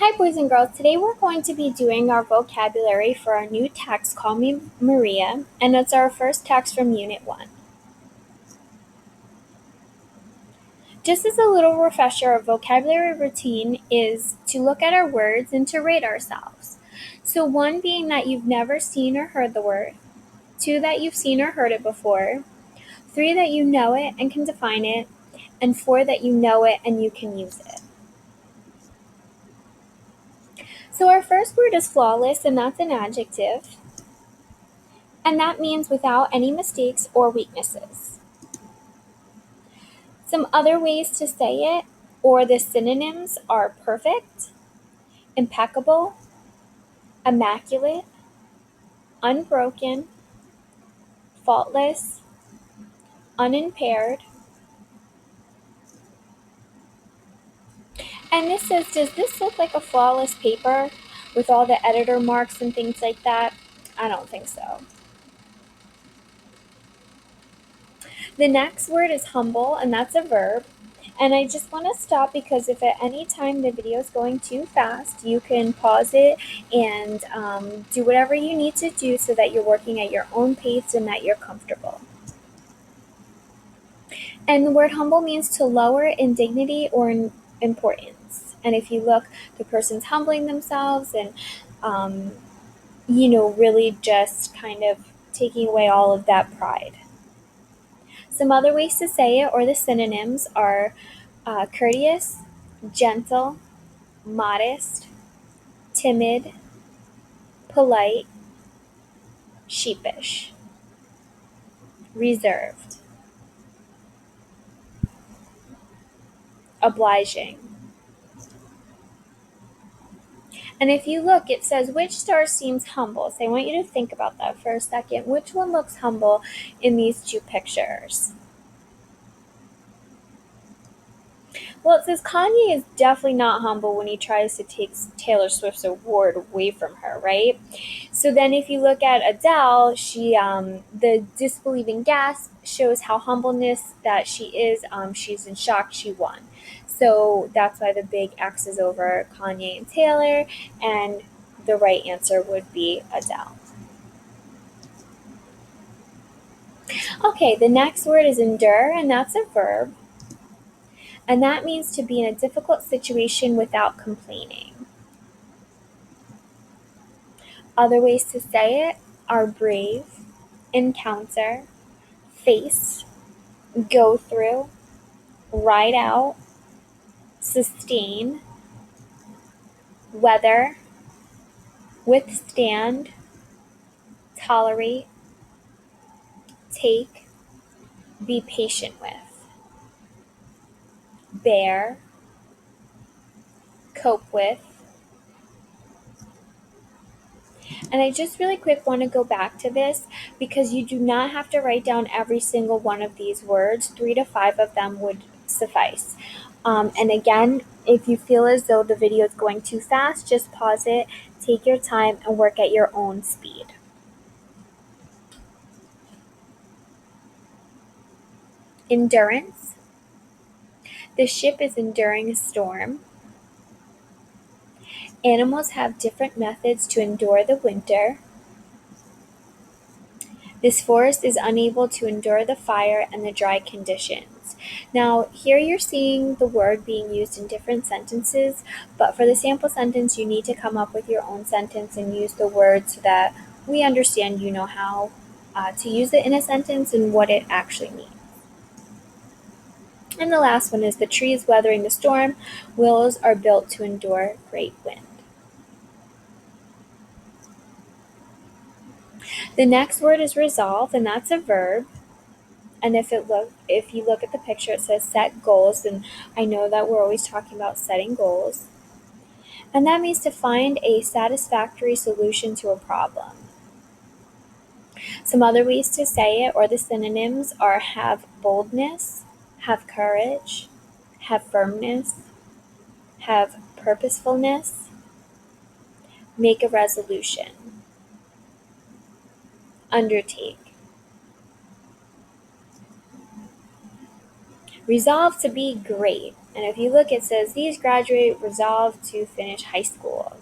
Hi, boys and girls. Today we're going to be doing our vocabulary for our new text, Call Me Maria, and it's our first text from Unit 1. Just as a little refresher, our vocabulary routine is to look at our words and to rate ourselves. So, 1 being that you've never seen or heard the word, 2 that you've seen or heard it before, 3 that you know it and can define it, and 4 that you know it and you can use it. So, our first word is flawless, and that's an adjective. And that means without any mistakes or weaknesses. Some other ways to say it, or the synonyms, are perfect, impeccable, immaculate, unbroken, faultless, unimpaired. And this says, does this look like a flawless paper with all the editor marks and things like that? I don't think so. The next word is humble, and that's a verb. And I just want to stop because if at any time the video is going too fast, you can pause it and do whatever you need to do so that you're working at your own pace and that you're comfortable. And the word humble means to lower in dignity or in importance. And if you look, the person's humbling themselves and, really just kind of taking away all of that pride. Some other ways to say it, or the synonyms, are courteous, gentle, modest, timid, polite, sheepish, reserved, obliging. And if you look, it says, which star seems humble? So I want you to think about that for a second. Which one looks humble in these two pictures? Well, it says Kanye is definitely not humble when he tries to take Taylor Swift's award away from her, right? So then if you look at Adele, the disbelieving gasp shows how humbleness that she is. She's in shock she won. So that's why the big X is over Kanye and Taylor, and the right answer would be Adele. Okay, the next word is endure, and that's a verb. And that means to be in a difficult situation without complaining. Other ways to say it are brave, encounter, face, go through, ride out, sustain, weather, withstand, tolerate, take, be patient with, bear, cope with. And I just really quick want to go back to this because you do not have to write down every single one of these words. 3 to 5 of them would suffice. And again, if you feel as though the video is going too fast, just pause it, take your time, and work at your own speed. Endurance. The ship is enduring a storm. Animals have different methods to endure the winter. This forest is unable to endure the fire and the dry conditions. Now, here you're seeing the word being used in different sentences, but for the sample sentence, you need to come up with your own sentence and use the word so that we understand you know how to use it in a sentence and what it actually means. And the last one is the tree is weathering the storm. Willows are built to endure great wind. The next word is resolve, and that's a verb. And if you look at the picture, it says set goals, and I know that we're always talking about setting goals. And that means to find a satisfactory solution to a problem. Some other ways to say it, or the synonyms, are have boldness, have courage, have firmness, have purposefulness, make a resolution, undertake. Resolve to be great. And if you look, it says these graduate resolve to finish high school.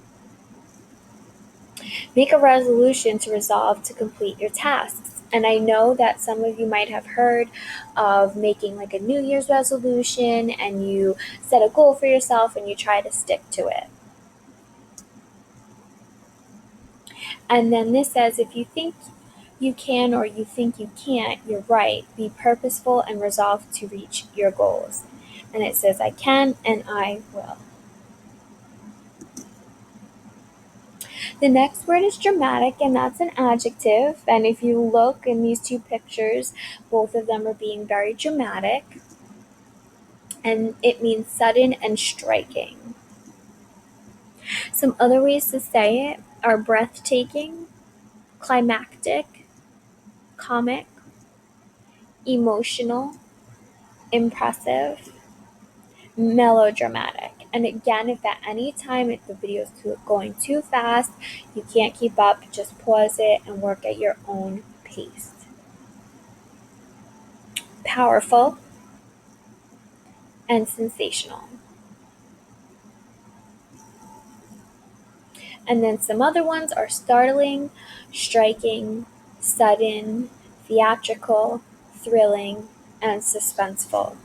Make a resolution to resolve to complete your tasks. And I know that some of you might have heard of making like a New Year's resolution and you set a goal for yourself and you try to stick to it. And then this says if you think you can or you think you can't, you're right. Be purposeful and resolve to reach your goals. And it says I can and I will. The next word is dramatic, and that's an adjective. And if you look in these two pictures, both of them are being very dramatic. And it means sudden and striking. Some other ways to say it are breathtaking, climactic, comic, emotional, impressive, melodramatic. And again, if at any time the video is going too fast, you can't keep up, just pause it and work at your own pace. Powerful and sensational. And then some other ones are startling, striking, sudden, theatrical, thrilling, and suspenseful.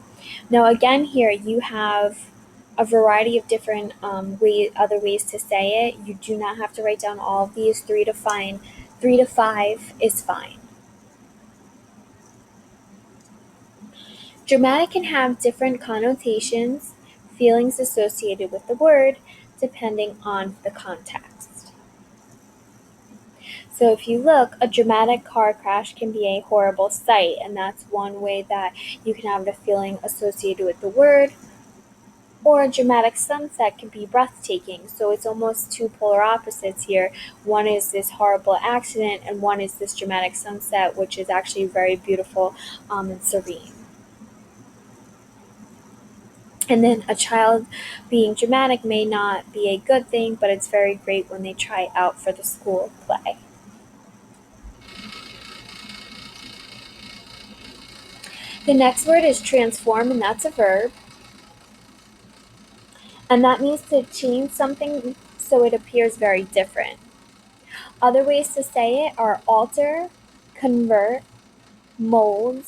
Now again here you have a variety of different other ways to say it. You do not have to write down all of these. 3 to 5 is fine. Dramatic can have different connotations, feelings associated with the word, depending on the context. So if you look, a dramatic car crash can be a horrible sight, and that's one way that you can have the feeling associated with the word. Or a dramatic sunset can be breathtaking. So it's almost two polar opposites here. One is this horrible accident, and one is this dramatic sunset, which is actually very beautiful and serene. And then a child being dramatic may not be a good thing, but it's very great when they try out for the school play. The next word is transform, and that's a verb. And that means to change something so it appears very different. Other ways to say it are alter, convert, mold,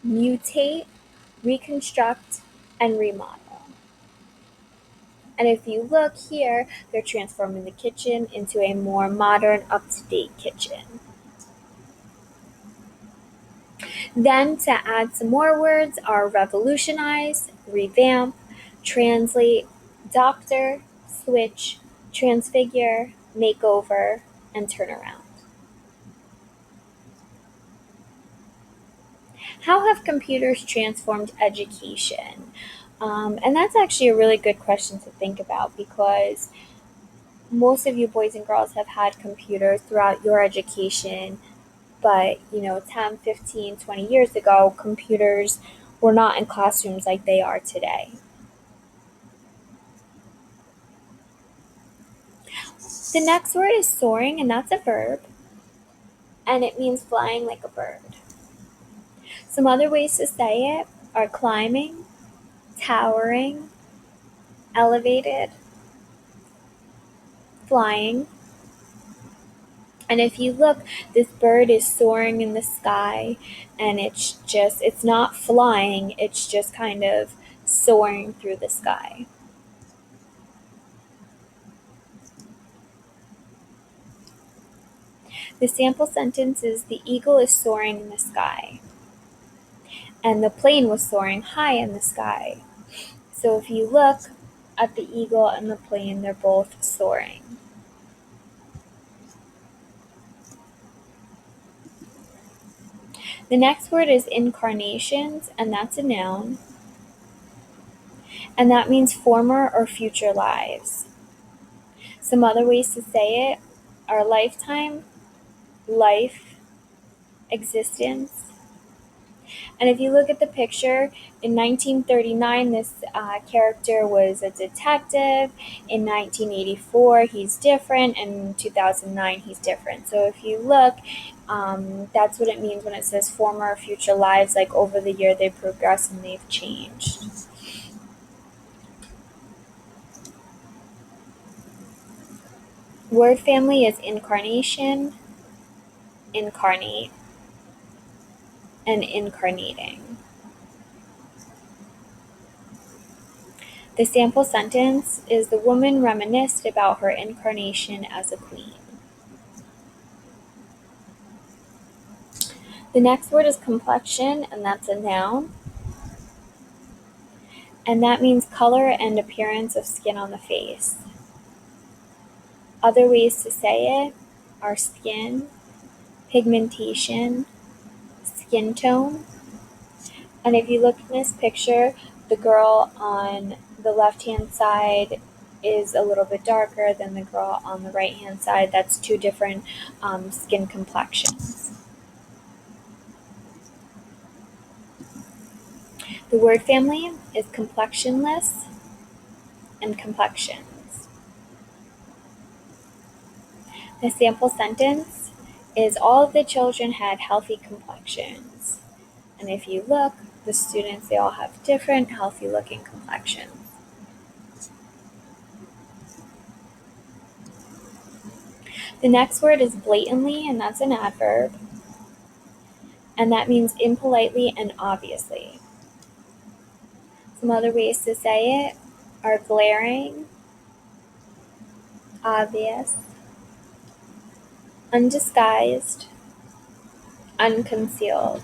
mutate, reconstruct, and remodel. And if you look here, they're transforming the kitchen into a more modern, up-to-date kitchen. Then to add some more words are revolutionize, revamp, translate, doctor, switch, transfigure, makeover, and turnaround. How have computers transformed education? And that's actually a really good question to think about because most of you boys and girls have had computers throughout your education, but 10, 15, 20 years ago, computers were not in classrooms like they are today. The next word is soaring, and that's a verb, and it means flying like a bird. Some other ways to say it are climbing, towering, elevated, flying. And if you look, this bird is soaring in the sky, and it's not flying, it's just kind of soaring through the sky. The sample sentence is the eagle is soaring in the sky, and the plane was soaring high in the sky. So if you look at the eagle and the plane, they're both soaring. The next word is incarnations, and that's a noun. And that means former or future lives. Some other ways to say it are lifetime, life, existence. And if you look at the picture, in 1939, this character was a detective. In 1984, he's different. And in 2009, he's different. So if you look, that's what it means when it says former or future lives, like over the year they progress and they've changed. Word family is incarnation, incarnate, and incarnating. The sample sentence is the woman reminisced about her incarnation as a queen. The next word is complexion, and that's a noun. And that means color and appearance of skin on the face. Other ways to say it are skin, pigmentation, skin tone. And if you look in this picture, the girl on the left-hand side is a little bit darker than the girl on the right-hand side. That's two different skin complexions. The word family is complexionless and complexions. The sample sentence is all of the children had healthy complexions. And if you look, the students, they all have different healthy looking complexions. The next word is blatantly, and that's an adverb. And that means impolitely and obviously. Some other ways to say it are glaring, obvious, undisguised, unconcealed.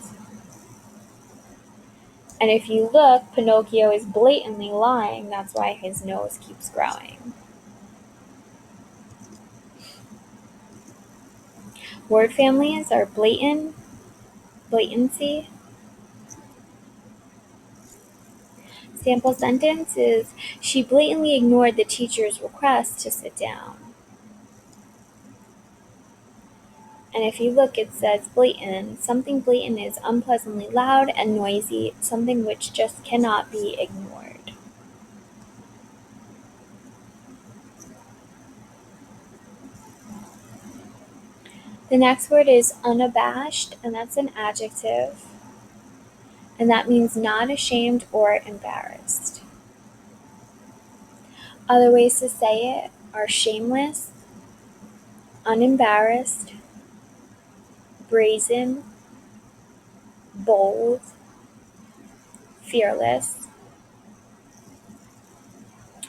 And if you look, Pinocchio is blatantly lying. That's why his nose keeps growing. Word families are blatant, blatancy. Sample sentence is, she blatantly ignored the teacher's request to sit down. And if you look, it says blatant. Something blatant is unpleasantly loud and noisy, something which just cannot be ignored. The next word is unabashed, and that's an adjective. And that means not ashamed or embarrassed. Other ways to say it are shameless, unembarrassed, brazen, bold, fearless.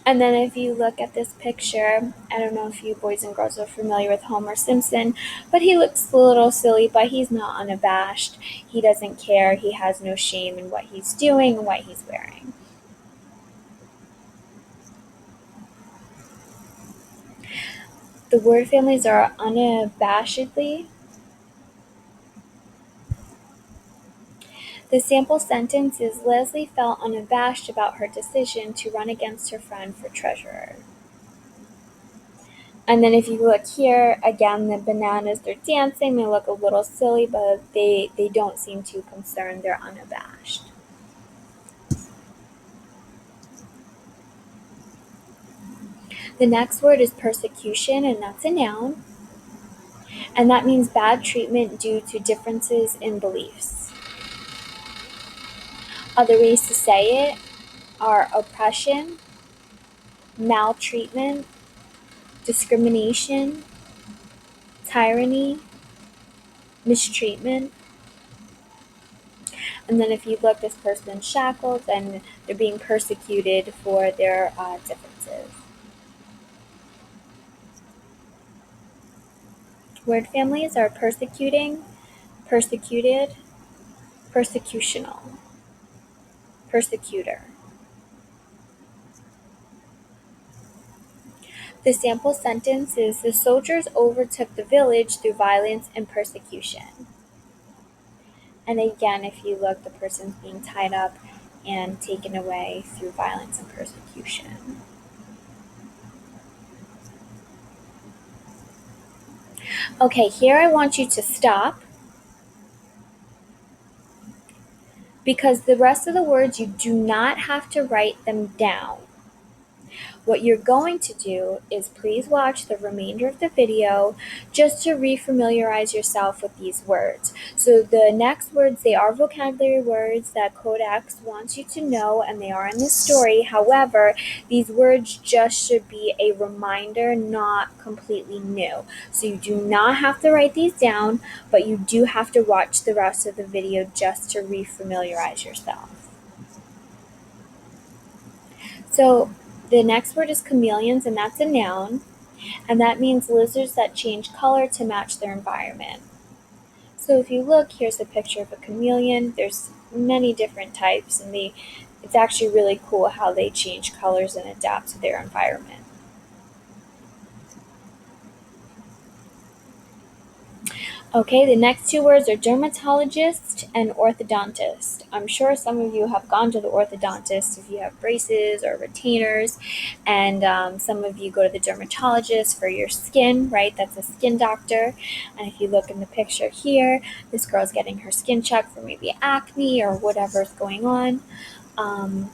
And then if you look at this picture, I don't know if you boys and girls are familiar with Homer Simpson, but he looks a little silly, but he's not unabashed. He doesn't care. He has no shame in what he's doing and what he's wearing. The word families are unabashedly. The sample sentence is Leslie felt unabashed about her decision to run against her friend for treasurer. And then if you look here, again, the bananas, they're dancing. They look a little silly, but they don't seem too concerned. They're unabashed. The next word is persecution, and that's a noun. And that means bad treatment due to differences in beliefs. Other ways to say it are oppression, maltreatment, discrimination, tyranny, mistreatment. And then if you look, this person's shackled and they're being persecuted for their differences. Word families are persecuting, persecuted, persecutional, persecutor. The sample sentence is, the soldiers overtook the village through violence and persecution. And again, if you look, the person's being tied up and taken away through violence and persecution. Okay, here I want you to stop, because the rest of the words, you do not have to write them down. What you're going to do is please watch the remainder of the video just to refamiliarize yourself with these words. So the next words, they are vocabulary words that Codex wants you to know, and they are in the story. However, these words just should be a reminder, not completely new. So you do not have to write these down, but you do have to watch the rest of the video just to refamiliarize yourself. So the next word is chameleons, and that's a noun, and that means lizards that change color to match their environment. So if you look, here's a picture of a chameleon. There's many different types, and it's actually really cool how they change colors and adapt to their environment. Okay, the next two words are dermatologist and orthodontist. I'm sure some of you have gone to the orthodontist if you have braces or retainers, and some of you go to the dermatologist for your skin, right? That's a skin doctor. And if you look in the picture here, this girl's getting her skin checked for maybe acne or whatever's going on. And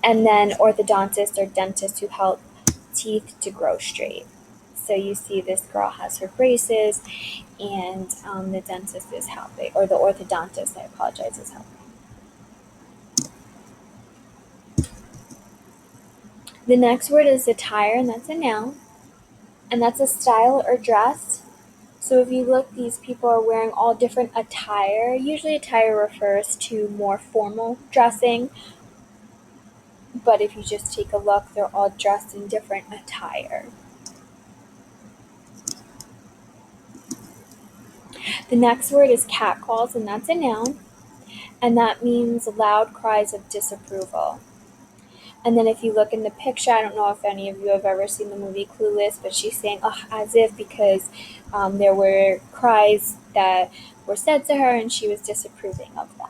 then orthodontists are dentists who help teeth to grow straight. So you see this girl has her braces, and the dentist is helping, or the orthodontist, I apologize, is helping. The next word is attire, and that's a noun, and that's a style or dress. So if you look, these people are wearing all different attire. Usually attire refers to more formal dressing, but if you just take a look, they're all dressed in different attire. The next word is catcalls, and that's a noun, and that means loud cries of disapproval. And then if you look in the picture, I don't know if any of you have ever seen the movie Clueless, but she's saying, oh, as if, because there were cries that were said to her and she was disapproving of them.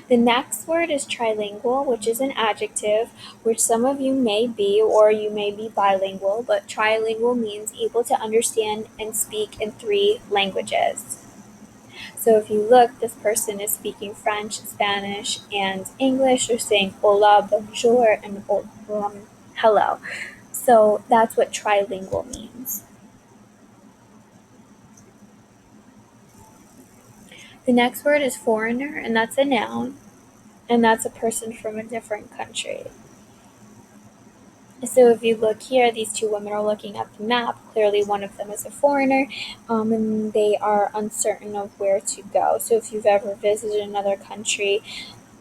The next word is trilingual, which is an adjective, which some of you may be, or you may be bilingual, but trilingual means able to understand and speak in 3 languages. So if you look, this person is speaking French, Spanish, and English. They're saying hola, bonjour, and hello. So that's what trilingual means. The next word is foreigner, and that's a noun, and that's a person from a different country. So if you look here, these 2 women are looking at the map. Clearly one of them is a foreigner, and they are uncertain of where to go. So if you've ever visited another country,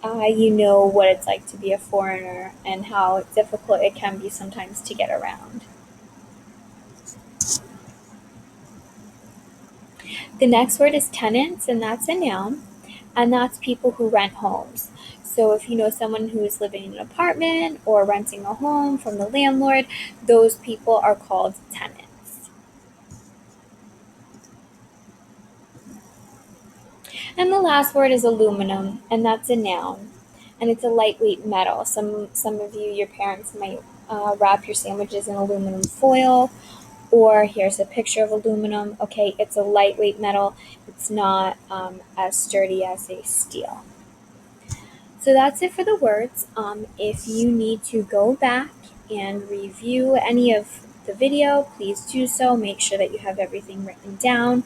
you know what it's like to be a foreigner and how difficult it can be sometimes to get around. The next word is tenants, and that's a noun, and that's people who rent homes. So if you know someone who is living in an apartment or renting a home from the landlord, those people are called tenants. And the last word is aluminum, and that's a noun, and it's a lightweight metal. Some of you, your parents might wrap your sandwiches in aluminum foil, or here's a picture of aluminum. Okay, it's a lightweight metal. It's not as sturdy as a steel. So that's it for the words. If you need to go back and review any of the video, please do so. Make sure that you have everything written down.